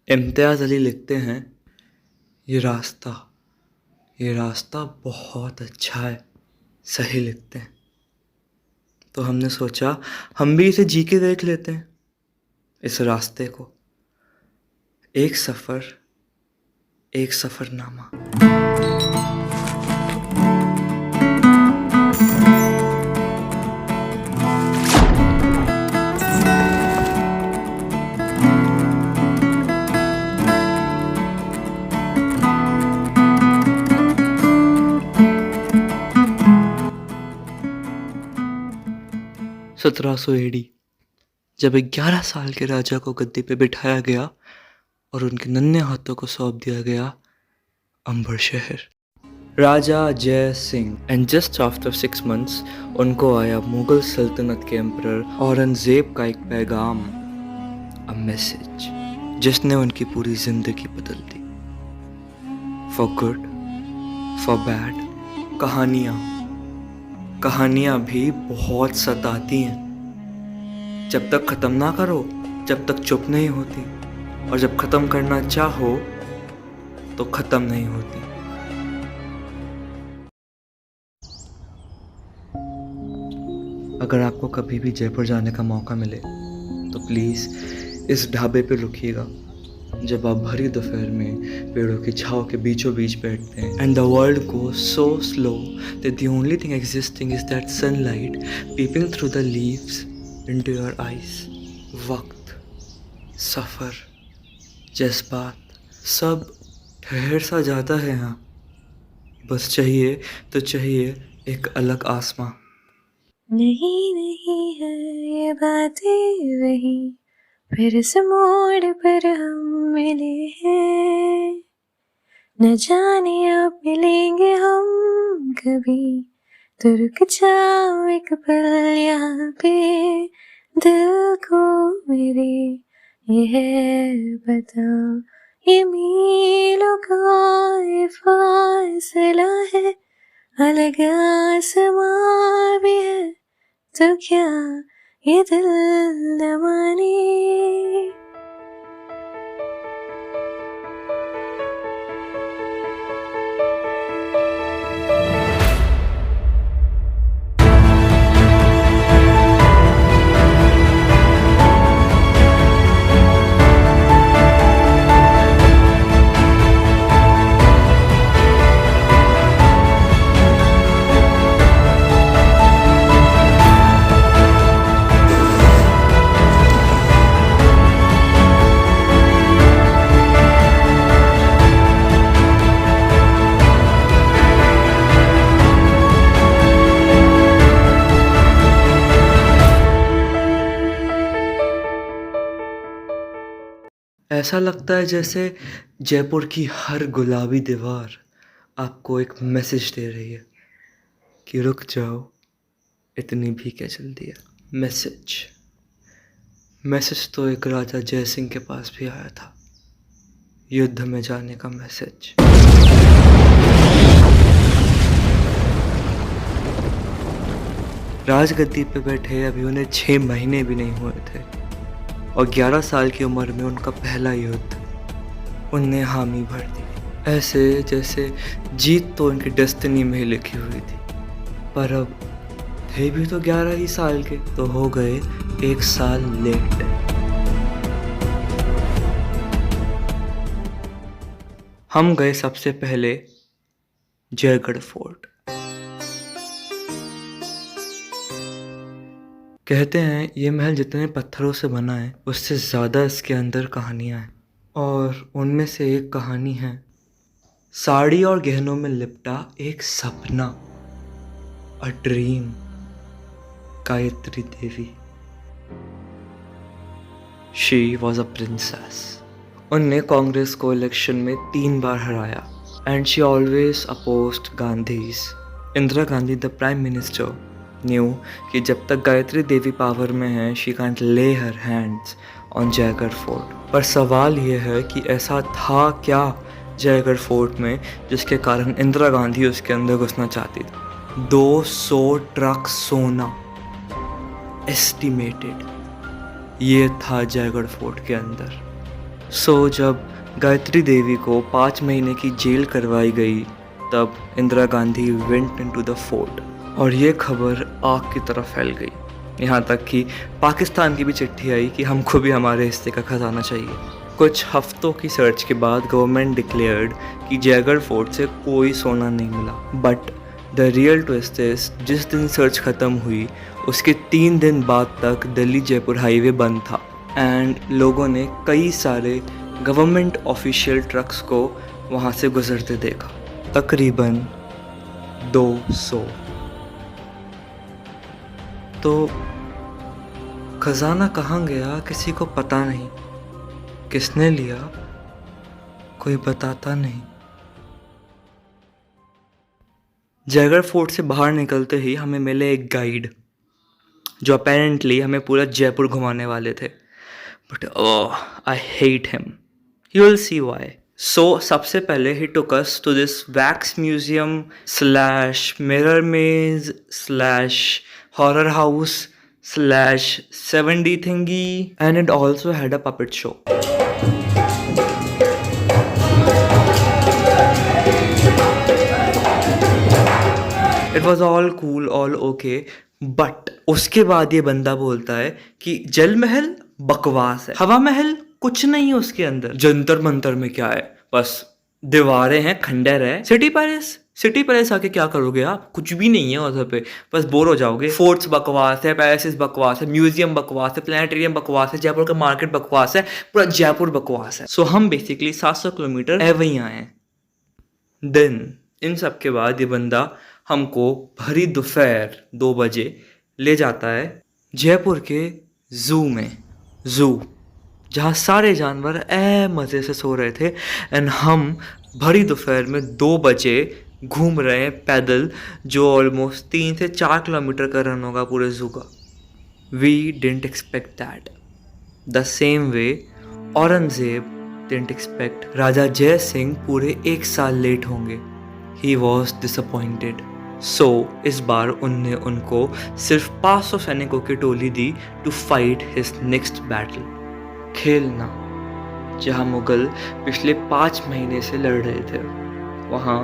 इम्तियाज़ अली लिखते हैं, ये रास्ता बहुत अच्छा है। सही लिखते हैं। तो हमने सोचा हम भी इसे जी के देख लेते हैं, इस रास्ते को। एक सफ़रनामा। 1700 एडी, जब 11 साल के राजा को गद्दी पे बिठाया गया और उनके नन्हे हाथों को सौंप दिया गया अंबर शहर। राजा Jai Singh. And just after 6 months उनको आया मुगल सल्तनत के एम्परर औरंगजेब का एक पैगाम, अ मैसेज, जिसने उनकी पूरी जिंदगी बदल दी। For good, for bad. कहानियाँ भी बहुत सताती हैं। जब तक ख़त्म ना करो, जब तक चुप नहीं होती, और जब ख़त्म करना चाहो तो ख़त्म नहीं होती। अगर आपको कभी भी जयपुर जाने का मौका मिले तो प्लीज़ इस ढाबे पे रुकिएगा, जब आप भरी दोपहर में पेड़ों की छाँव के बीचों बीच बैठते हैं। And the world goes so slow that the only thing existing is that sunlight peeping through the leaves into your eyes. वक्त, सफ़र, जज्बात, सब ठहर सा जाता है यहाँ। बस चाहिए एक अलग आसमां। नहीं है ये बातें वही, फिर इस मोड़ पर हम मिले हैं। न जाने अब मिलेंगे हम कभी, तो रुक जाओ एक पल यहाँ पे। दिल को मेरे ये है पता, ये मीलों का ये फासला है। अलग आसमां भी है तो क्या ये दिल न माने। ऐसा लगता है जैसे जयपुर की हर गुलाबी दीवार आपको एक मैसेज दे रही है कि रुक जाओ, इतनी भी क्या जल्दी है। मैसेज तो एक राजा जय सिंह के पास भी आया था, युद्ध में जाने का मैसेज। राजगद्दी पे बैठे अभी उन्हें 6 महीने भी नहीं हुए थे, और 11 साल की उम्र में उनका पहला युद्ध उनने हामी भर दी। ऐसे जैसे जीत तो उनकी डेस्टिनी में ही लिखी हुई थी। पर अब थे भी तो 11 ही साल के, तो हो गए 1 साल लेट। हम गए सबसे पहले जयगढ़ फोर्ट। कहते हैं ये महल जितने पत्थरों से बना है उससे ज़्यादा इसके अंदर कहानियाँ हैं, और उनमें से एक कहानी है साड़ी और गहनों में लिपटा एक सपना, a dream. Gayatri Devi. She was a princess. उनने कांग्रेस को इलेक्शन में 3 बार हराया, and she always opposed Gandhi's. Indira Gandhi the prime minister new कि जब तक गायत्री देवी पावर में है शी कांट ले her hands on Jaigarh fort. पर सवाल यह है कि ऐसा था क्या जयगढ़ फोर्ट में जिसके कारण इंदिरा गांधी उसके अंदर घुसना चाहती थी। 200 ट्रक सोना एस्टिमेटेड, ये था जयगढ़ फोर्ट के अंदर। जब गायत्री देवी को 5 महीने की जेल करवाई गई तब Indira Gandhi went into the fort और ये खबर आग की तरह फैल गई। यहाँ तक कि पाकिस्तान की भी चिट्ठी आई कि हमको भी हमारे हिस्से का खजाना चाहिए। कुछ हफ्तों की सर्च के बाद गवर्नमेंट डिक्लेयर्ड कि जयगढ़ फोर्ट से कोई सोना नहीं मिला। But the real twist is, जिस दिन सर्च ख़त्म हुई उसके 3 दिन बाद तक दिल्ली जयपुर हाईवे बंद था एंड लोगों ने कई सारे गवर्नमेंट ऑफिशियल ट्रक्स को वहाँ से गुजरते देखा, तकरीबन 200। तो खजाना कहाँ गया किसी को पता नहीं, किसने लिया कोई बताता नहीं। जयगढ़ फोर्ट से बाहर निकलते ही हमें मिले एक गाइड जो अपेरेंटली हमें पूरा जयपुर घुमाने वाले थे। But I hate him, you will see why. सबसे पहले ही took us to this wax museum slash mirror maze slash horror house slash 7D thingy, and it also had a puppet show. It was all cool, all okay, but उसके बाद ये बंदा बोलता है कि जल महल बकवास है, हवा महल कुछ नहीं है उसके अंदर, जंतर मंतर में क्या है, बस दीवारें हैं, खंडर है। सिटी पैलेस आके क्या करोगे आप, कुछ भी नहीं है उधर पे, बस बोर हो जाओगे। फोर्ट्स बकवास है, पैलेसेस बकवास है, म्यूजियम बकवास है, प्लानिटेरियम बकवास है, जयपुर का मार्केट बकवास है, पूरा जयपुर बकवास है। सो हम बेसिकली 700 किलोमीटर एवं ही आए। देन इन सब के बाद ये बंदा हमको भरी दोपहर 2 बजे ले जाता है जयपुर के जू में, जहाँ सारे जानवर मज़े से सो रहे थे एंड हम भरी दोपहर में 2 बजे घूम रहे हैं पैदल, जो ऑलमोस्ट 3 से 4 किलोमीटर का रन होगा पूरे जू का। We didn't expect that. The same way Aurangzeb didn't expect Raja Jai Singh पूरे 1 साल लेट होंगे। He was disappointed. इस बार उनने उनको सिर्फ 500 सैनिकों की टोली दी to fight his next battle, Khelna, जहाँ मुगल पिछले 5 महीने से लड़ रहे थे। वहाँ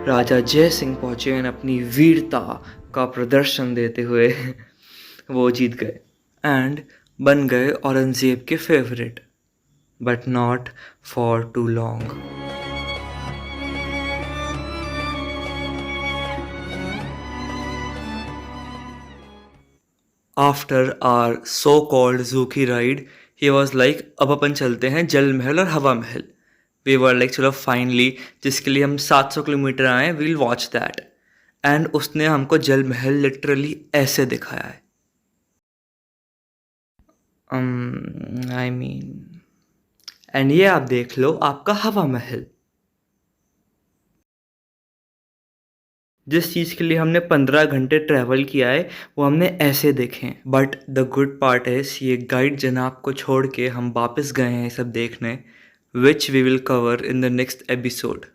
राजा जय सिंह पहुँचे और अपनी वीरता का प्रदर्शन देते हुए वो जीत गए एंड बन गए औरंगजेब के favourite, but not for too long. After our so called zoo की राइड, ही वॉज लाइक अब अपन चलते हैं जल महल और हवा महल। वी वर लाइक चलो फाइनली, जिसके लिए हम 700 किलोमीटर आए, वील वॉच दैट। एंड उसने हमको जल महल लिटरली ऐसे दिखाया है। आई मीन एंड ये आप देख लो आपका हवा महल। जिस चीज़ के लिए हमने 15 घंटे ट्रैवल किया है वो हमने ऐसे देखे। बट द गुड पार्ट है ये गाइड जनाब को छोड़ के हम वापस गए हैं सब देखने, which we will cover in the next episode.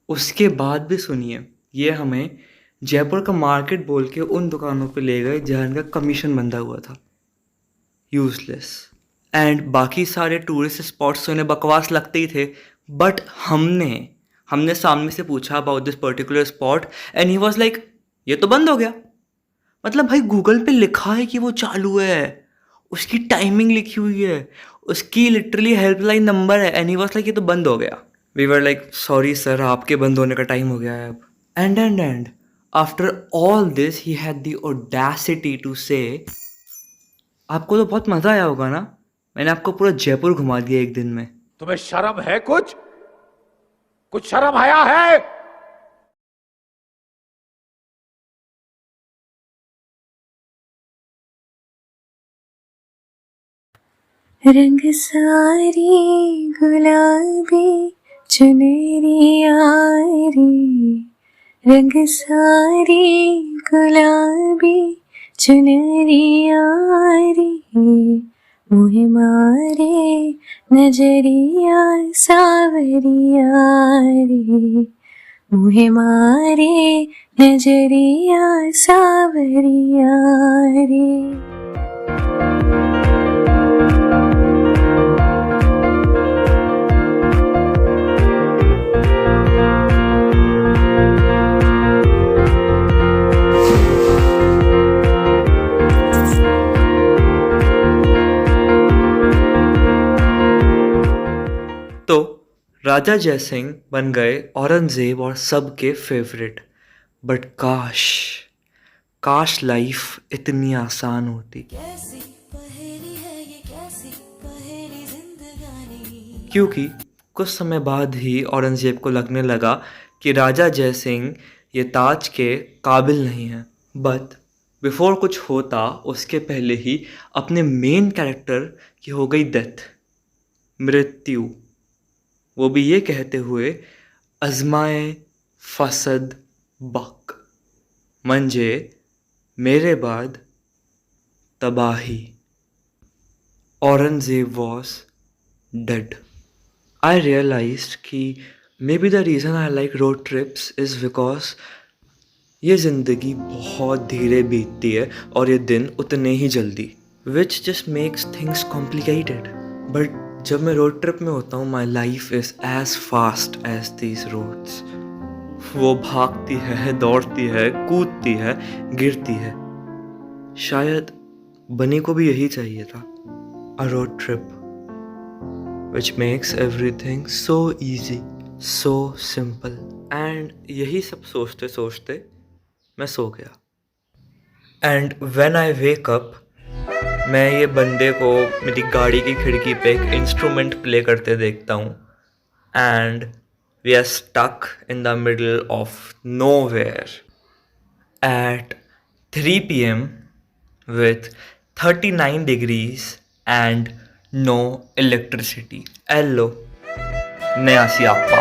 उसके बाद भी सुनिए, ये हमें जयपुर का मार्केट बोल के उन दुकानों पे ले गए जहाँ इनका कमीशन बंधा हुआ था। यूजलेस। एंड बाकी सारे टूरिस्ट स्पॉट्स तो इन्हें बकवास लगते ही थे, बट हमने सामने से पूछा about this particular spot and he was like ये तो बंद हो गया। मतलब भाई गूगल पे लिखा है कि वो चालू है, उसकी टाइमिंग लिखी हुई है, उसकी लिटरली हेल्पलाइन नंबर है एंड ही वाज लाइक ये तो बंद हो गया। We were like sorry sir, आपके बंद होने का टाइम हो गया है अब। And after all this he had the audacity to say, आपको तो बहुत मज़ा आया होगा ना, मैंने आपको पूरा जयपुर घुमा दिया एक दिन में। तुम्हें शर्म है? कुछ शर्म आया है? रंग सारी गुलाबी चुनरिया रे, रंग सारी गुलाबी चुनरिया रे, मुहे मारे नजरिया सावरिया रे, मुहे मारे नजरिया सावरिया रे। तो राजा जयसिंह बन गए औरंगज़ेब और सबके फेवरेट। बट काश काश लाइफ इतनी आसान होती। कैसी पहेली है ये, कैसी पहेली जिंदगानी। क्योंकि कुछ समय बाद ही औरंगज़ेब को लगने लगा कि राजा जयसिंह ये ताज के काबिल नहीं है। बट बिफोर कुछ होता उसके पहले ही अपने मेन कैरेक्टर की हो गई डेथ, मृत्यु। वो भी ये कहते हुए अजमाए फसद बक, म्हणजे मेरे बाद तबाही। Aurangzeb was dead. I realized कि maybe the reason I like road trips is because ये ज़िंदगी बहुत धीरे बीतती है और ये दिन उतने ही जल्दी, which just makes things complicated. But जब मैं रोड ट्रिप में होता हूँ my life is as fast as these roads. वो भागती है, दौड़ती है, कूदती है, गिरती है। शायद बनी को भी यही चाहिए था, a road trip which makes everything so easy, so simple. And यही सब सोचते सोचते मैं सो गया। And when I wake up, मैं ये बंदे को मेरी गाड़ी की खिड़की पे एक इंस्ट्रूमेंट प्ले करते देखता हूँ। And we are stuck in the middle of nowhere at 3 p.m. with 39 degrees and no electricity. एलो नया सियापा।